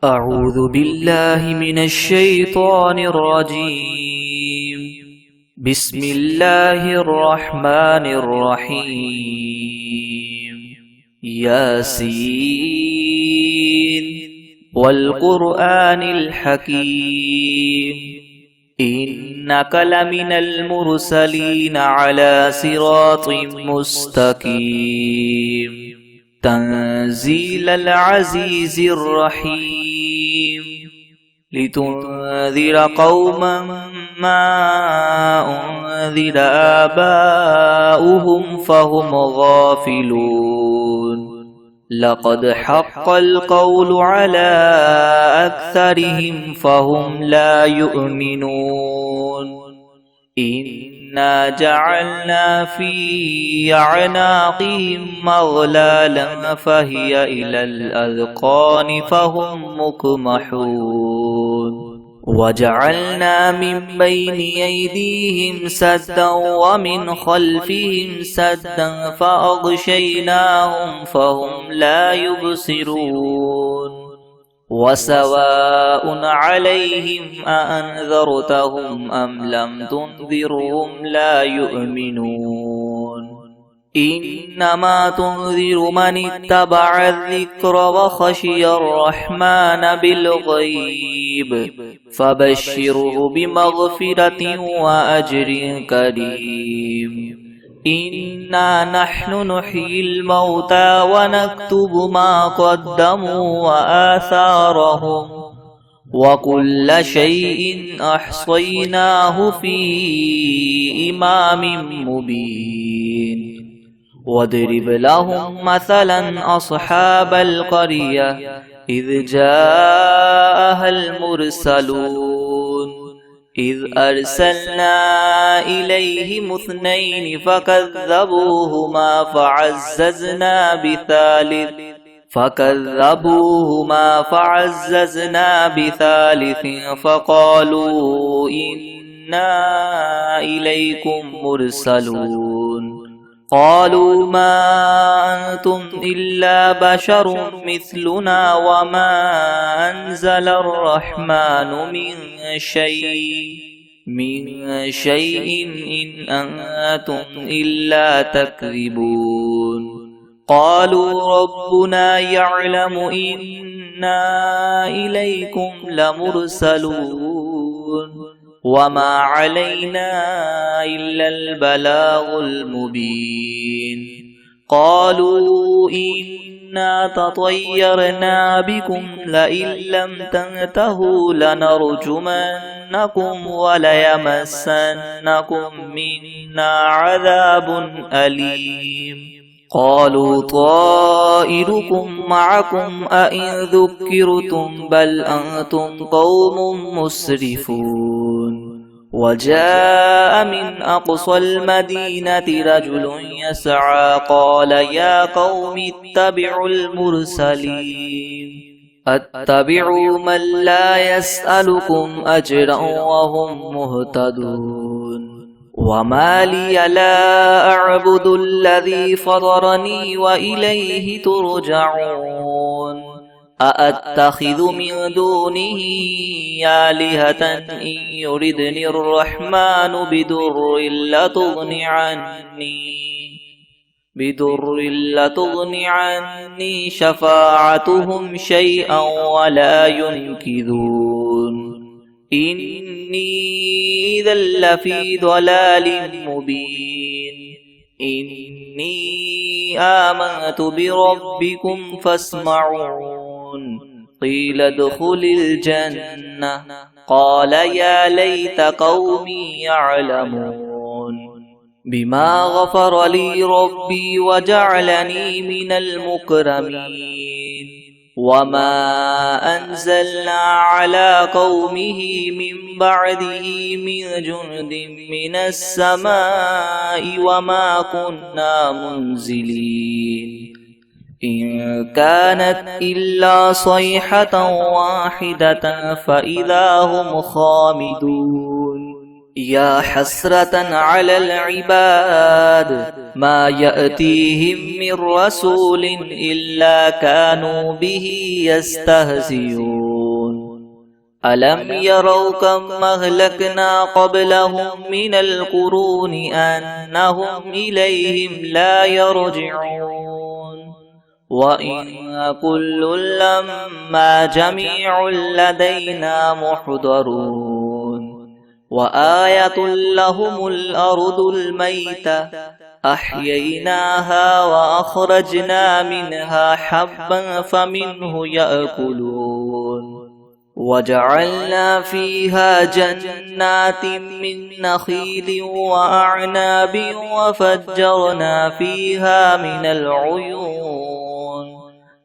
أعوذ بالله من الشيطان الرجيم. بسم الله الرحمن الرحيم. ياسين والقرآن الحكيم إنك لمن المرسلين على صراط مستقيم تنزيل العزيز الرحيم لتنذر قوما ما أنذر آباؤهم فهم غافلون لقد حق القول على أكثرهم فهم لا يؤمنون إنا جعلنا في أعناقهم أغلالا فهي إلى الأذقان فهم مقمحون وجعلنا من بين أيديهم سدا ومن خلفهم سدا فأغشيناهم فهم لا يبصرون وسواء عليهم أأنذرتهم أم لم تنذرهم لا يؤمنون إنما تنذر من اتبع الذكر وخشي الرحمن بالغيب فبشره بمغفرة وأجر كريم إنا نحن نحيي الموتى ونكتب ما قدموا وآثارهم وكل شيء أحصيناه في إمام مبين واضرب لهم مثلا أصحاب القرية إذ جاءها المرسلون إذ أرسلنا إليهم اثنين فعززنا بثالث فقالوا إنا إليكم مرسلون قالوا ما أنتم إلا بشر مثلنا وما أنزل الرحمن من شيء إن أنتم إلا تكذبون قالوا ربنا يعلم إنا إليكم لمرسلون وما علينا إلا البلاغ المبين قالوا إنا تطيرنا بكم لئن لم تنتهوا لنرجمنكم وليمسنكم منا عذاب أليم قالوا طائركم معكم أئن ذكرتم بل أنتم قوم مسرفون وجاء من أقصى المدينة رجل يسعى قال يا قوم اتبعوا المرسلين اتبعوا من لا يسألكم أجرا وهم مهتدون وما لي لا أعبد الذي فطرني وإليه ترجعون أأتخذ من دونه آلهة إن يردني الرحمن بدر لتغن عني شفاعتهم شيئا ولا ينكذون إني إذا لفي ضلال مبين إني آمنت بربكم فاسمعون قيل ادخل الجنة قال يا ليت قومي يعلمون بما غفر لي ربي وجعلني من المكرمين وما أنزلنا على قومه من بعده من جند من السماء وما كنا منزلين إن كانت إلا صيحة واحدة فإذا هم خامدون يا حسرة على العباد ما يأتيهم من رسول إلا كانوا به يستهزئون ألم يروا كم أهلكنا قبلهم من القرون أنهم إليهم لا يرجعون وإن كل لما جميع لدينا محضرون وآية لهم الأرض الميتة أحييناها وأخرجنا منها حبا فمنه يأكلون وجعلنا فيها جنات من نخيل وأعناب وفجرنا فيها من العيون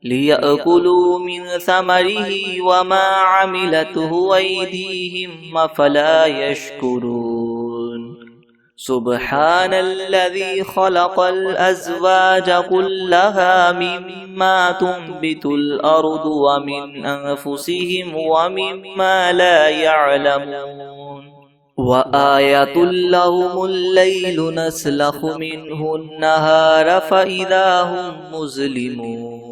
ليأكلوا من ثمره وما عملته أيديهم أفلا يشكرون سبحان الذي خلق الأزواج كلها مما تنبت الأرض ومن أنفسهم ومما لا يعلمون وآية لهم الليل نسلخ منه النهار فإذا هم مظلمون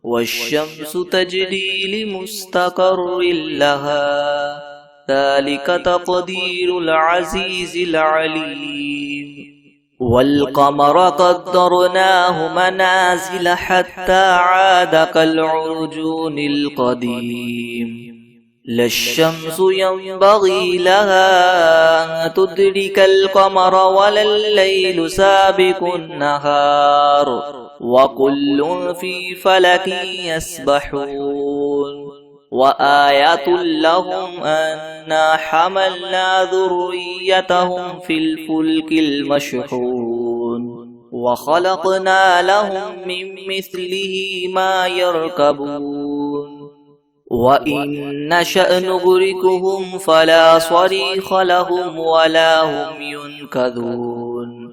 والشمس تجري لمستقر لها ذلك تقدير العزيز العليم والقمر قدرناه منازل حتى عاد كالعرجون القديم لا الشمس ينبغي لها أن تدرك القمر ولا الليل سابق النهار وكل في فلك يسبحون وآية لهم أنا حملنا ذريتهم في الفلك المشحون وخلقنا لهم من مثله ما يركبون وإن نشأ نغرقهم فلا صريخ لهم ولا هم ينقذون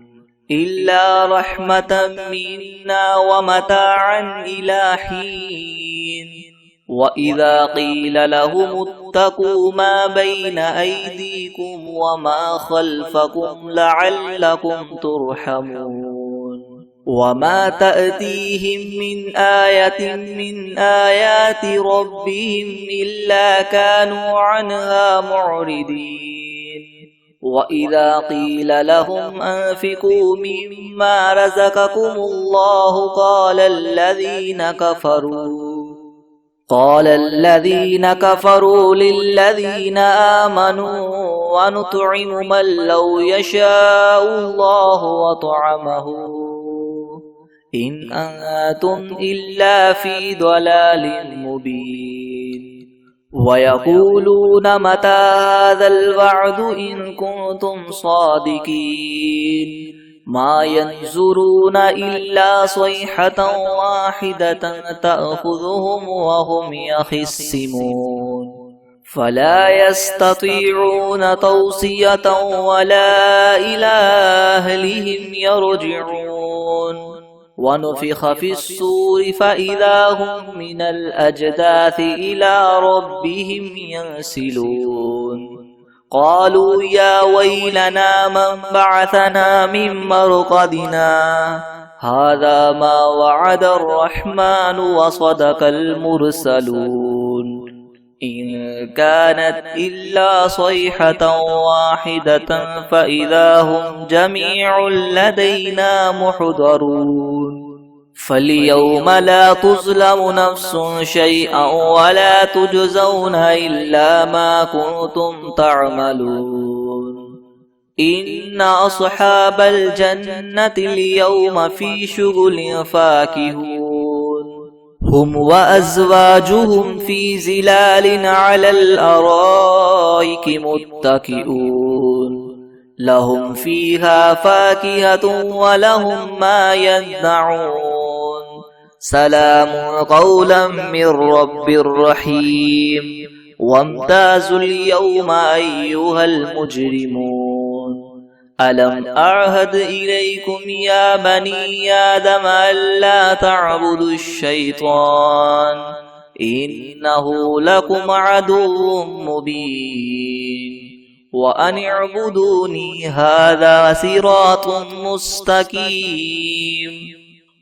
إلا رحمة منا ومتاعا إلى حين وإذا قيل لهم اتقوا ما بين أيديكم وما خلفكم لعلكم ترحمون وما تأتيهم من آية من آيات ربهم إلا كانوا عنها معرضين وإذا قيل لهم أنفقوا مما رزقكم الله قال الذين كفروا للذين آمنوا ونطعم من لو يشاء الله وطعمه إن أنتم إلا في ضلال مبين ويقولون متى هذا الوعد إن كنتم صادقين ما ينظرون إلا صيحة واحدة تأخذهم وهم يخصمون فلا يستطيعون توصية ولا إلى أهلهم يرجعون ونفخ في الصور فإذا هم من الأجداث إلى ربهم ينسلون قالوا يا ويلنا من بعثنا من مرقدنا هذا ما وعد الرحمن وصدق المرسلون إن كانت إلا صيحة واحدة فإذا هم جميع لدينا محضرون فاليوم لا تظلم نفس شيئا ولا تجزون إلا ما كنتم تعملون إن أصحاب الجنة اليوم في شغل فاكهون هم وأزواجهم في ظلال على الأرائك متكئون لهم فيها فاكهة ولهم ما يدعون سلام قولا من رب رحيم وامتازوا اليوم أيها المجرمون ألم أعهد إليكم يا بني آدم ألا تعبدوا الشيطان إنه لكم عدو مبين وأن اعبدوني هذا صراط مستقيم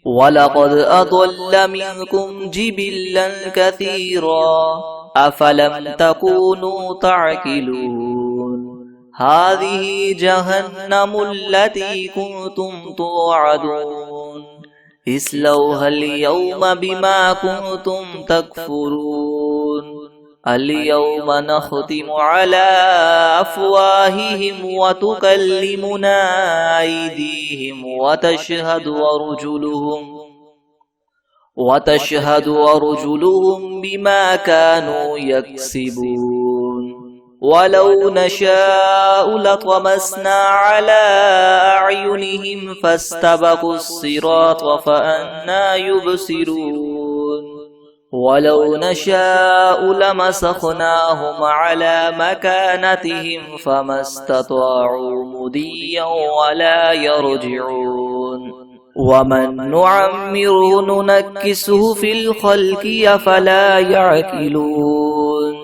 ولقد أضل منكم جبلا كثيرا أفلم تكونوا تعقلون هذه جهنم التي كنتم توعدون اصلوها اليوم بما كنتم تكفرون اليوم نختم على أفواههم وتكلمنا أيديهم وتشهد أرجلهم بما كانوا يكسبون ولو نشاء لطمسنا على أعينهم فاستبقوا الصراط فأنى يبصرون ولو نشاء لمسخناهم على مكانتهم فما استطاعوا مضيا ولا يرجعون ومن نعمره ننكسه في الخلق أفلا يعقلون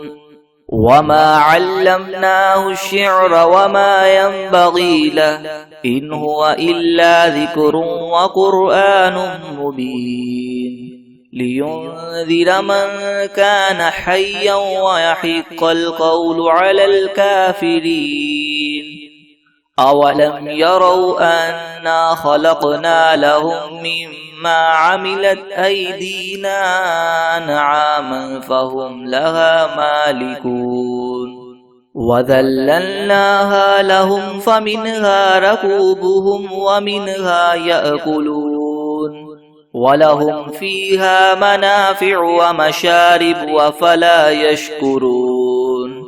وما علمناه الشعر وما ينبغي له إن هو إلا ذكر وقرآن مبين لينذر من كان حيا ويحق القول على الكافرين أولم يروا أنا خلقنا لهم مما عملت أيدينا أنعاما فهم لها مالكون وذللناها لهم فمنها ركوبهم ومنها يأكلون ولهم فيها منافع ومشارب أفلا يشكرون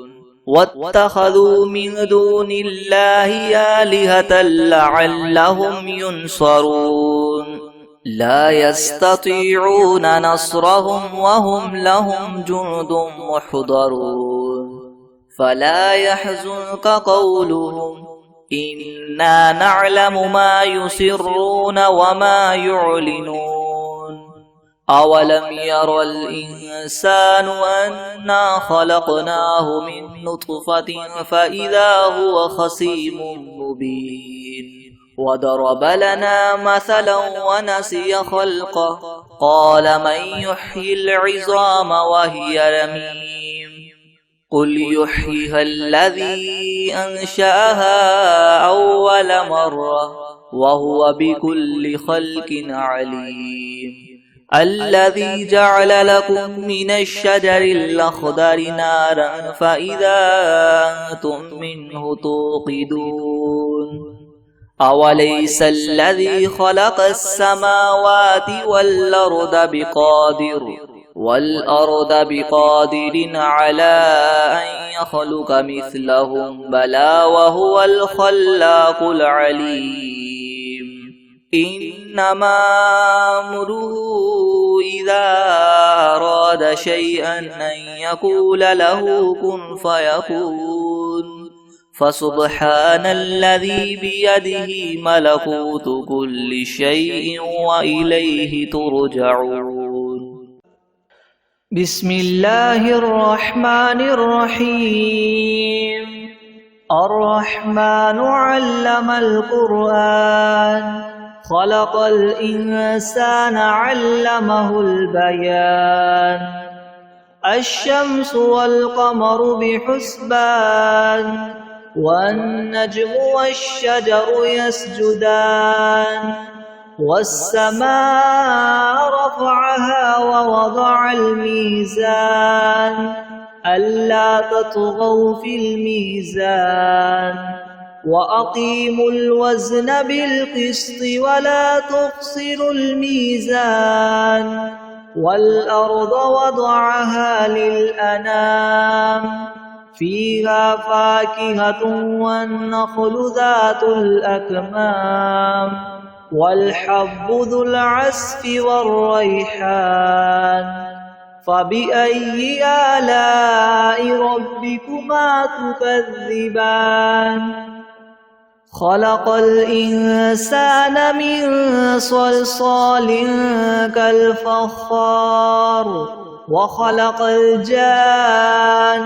واتخذوا من دون الله آلهة لعلهم ينصرون لا يستطيعون نصرهم وهم لهم جند محضرون فلا يحزنك قولهم إنا نعلم ما يسرون وما يعلنون أولم ير الإنسان أنا خلقناه من نطفة فإذا هو خصيم مبين وضرب لنا مثلا ونسي خلقه قال من يحيي العظام وهي رميم قل يحييها الذي أنشأها أول مرة وهو بكل خلق عليم الذي جعل لكم من الشجر الأخضر نارا فإذا أنتم منه توقدون أوليس الذي خلق السماوات والأرض بقادر على أن يخلق مثلهم بلى وهو الخلاق العليم إنما أمره إذا أراد شيئا أن يقول له كن فيكون فسبحان الذي بيده ملكوت كل شيء وإليه ترجعون بسم الله الرحمن الرحيم الرحمن علم القرآن خلق الإنسان علمه البيان الشمس والقمر بحسبان والنجم والشجر يسجدان والسماء رفعها ووضع الميزان ألا تطغوا في الميزان وأقيموا الوزن بالقسط ولا تخسروا الميزان والأرض وضعها للأنام فيها فاكهة والنخل ذات الأكمام والحب ذو العصف والريحان فبأي آلاء ربكما تكذبان خلق الإنسان من صلصال كالفخار وخلق الجان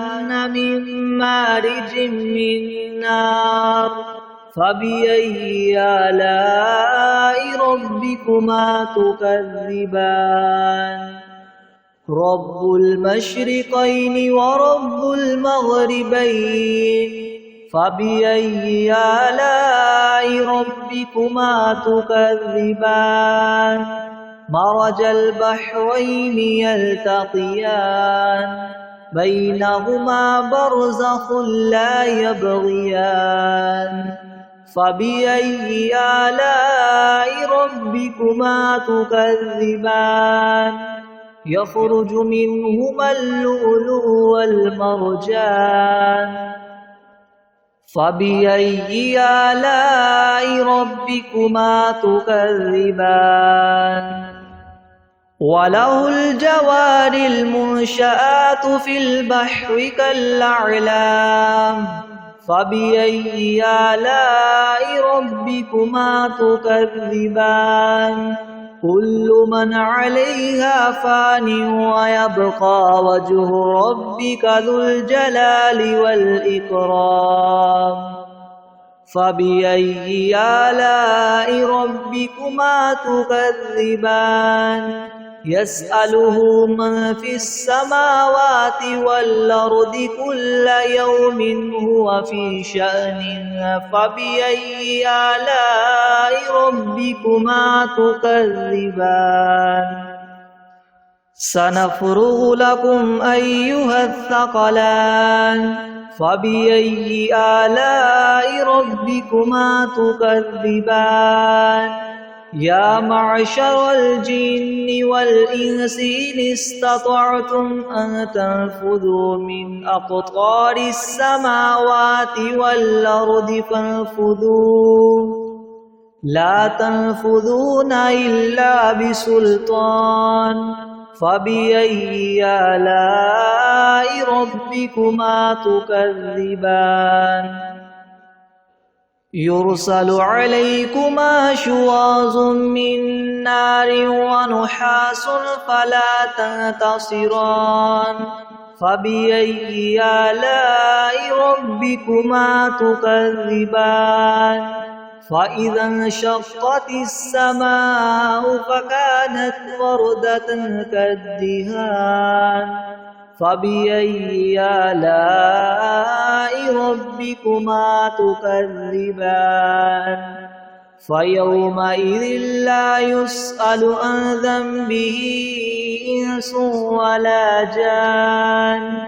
من مارج من نار فبأي آلاء ربكما تكذبان رب المشرقين ورب المغربين فبأي آلاء ربكما تكذبان مرج البحرين يلتقيان بينهما برزخ لا يبغيان فبأي آلاء ربكما تكذبان يخرج منهما اللؤلؤ والمرجان فبأي آلاء ربكما تكذبان وله الجوار المنشآت في البحر كالأعلام فبأي آلاء ربكما تكذبان كل من عليها فان ويبقى وجه ربك ذو الجلال والإكرام فبأي آلاء ربكما تكذبان يسأله من في السماوات والأرض كل يوم هو في شأن فبأي آلاء ربكما تكذبان سنفرغ لكم أيها الثقلان فبأي آلاء ربكما تكذبان يا معشر الجن والإنس إن استطعتم أن تنفذوا من أقطار السماوات والأرض فانفذوا لا تنفذون إلا بسلطان فبأي آلاء ربكما تكذبان يرسل عليكما شواظ من نار ونحاس فلا تنتصران فبأي آلاء ربكما تكذبان فإذا انشقت السماء فكانت وردة كالدهان فبأي آلاء ربكما تكذبان فيومئذ لا يسأل عن ذنبه إنس ولا جان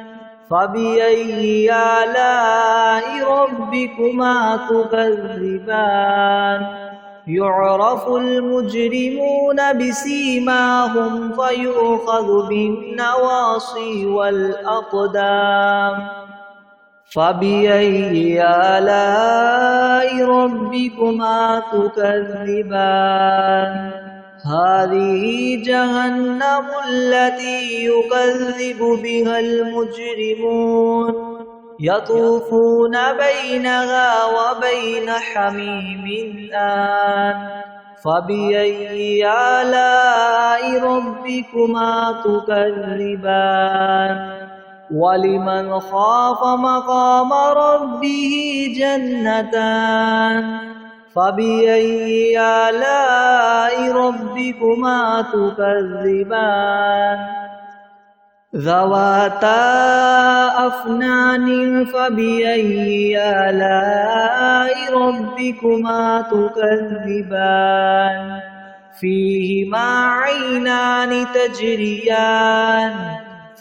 فبأي آلاء ربكما تكذبان يعرف المجرمون بسيماهم فيؤخذ بالنواصي والأقدام فبأي آلاء ربكما تكذبان هذه جهنم التي يكذب بها المجرمون يطوفون بينها وبين حميم آن فبأي آلاء ربكما تكذبان ولمن خاف مقام ربه جنتان فبأي آلاء ربكما تكذبان ذواتا أفنان فبأي آلاء ربكما تكذبان فيهما عينان تجريان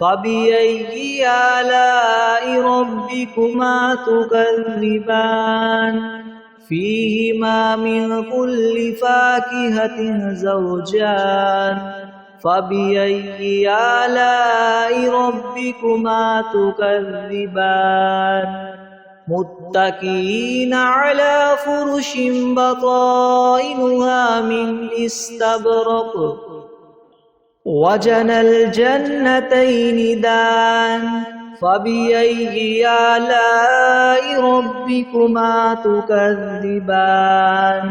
فبأي آلاء ربكما تكذبان فيهما من كل فاكهة زوجان فبأي آلاء ربكما تكذبان متكئين على فرش بطائنها من استبرق وجنى الجنتين دان فبأي آلاء ربكما تكذبان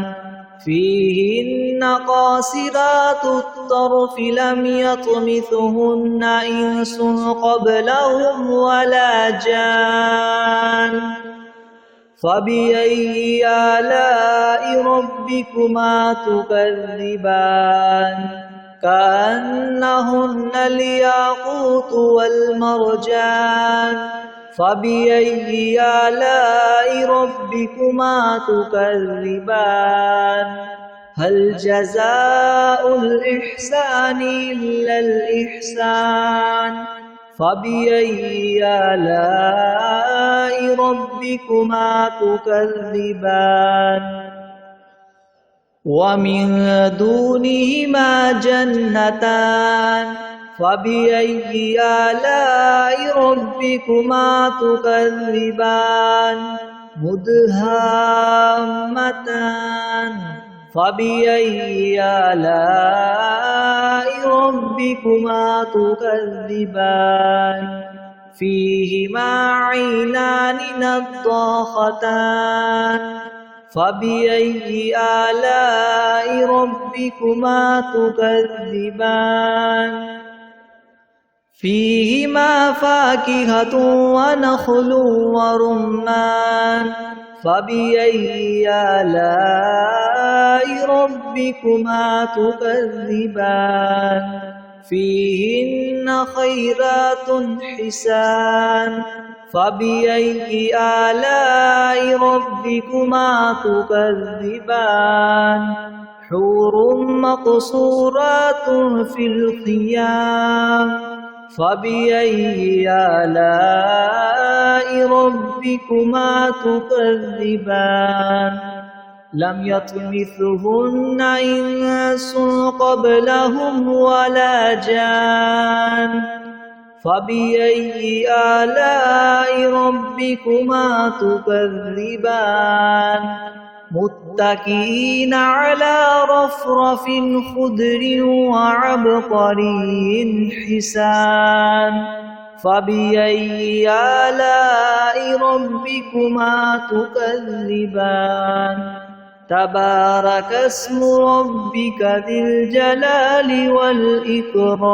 فيهن قاصرات الطرف لم يطمثهن إنس قبلهم ولا جان فبأي آلاء ربكما تكذبان كأنهن الياقوت والمرجان فبأي آلاء ربكما تكذبان هل جزاء الإحسان إلا الإحسان فبأي آلاء ربكما تكذبان ومن دونهما جنتان فبأي آلاء ربكما تكذبان مدهامتان فبأي آلاء ربكما تكذبان فيهما عينان نضاختان فبأي آلاء ربكما تكذبان فيهما فاكهة ونخل ورمان فبأي آلاء ربكما تكذبان فيهن خيرات حسان فبأي آلاء ربكما تكذبان حور مقصورات في الخيام فبأي آلاء ربكما تكذبان لم يطمثهن إنس قبلهم ولا جان فبأي آلاء ربكما تكذبان متكئين على رفرف خضر وعبقري حسان فبأي آلاء ربكما تكذبان تبارك اسم ربك ذي الجلال والإكرام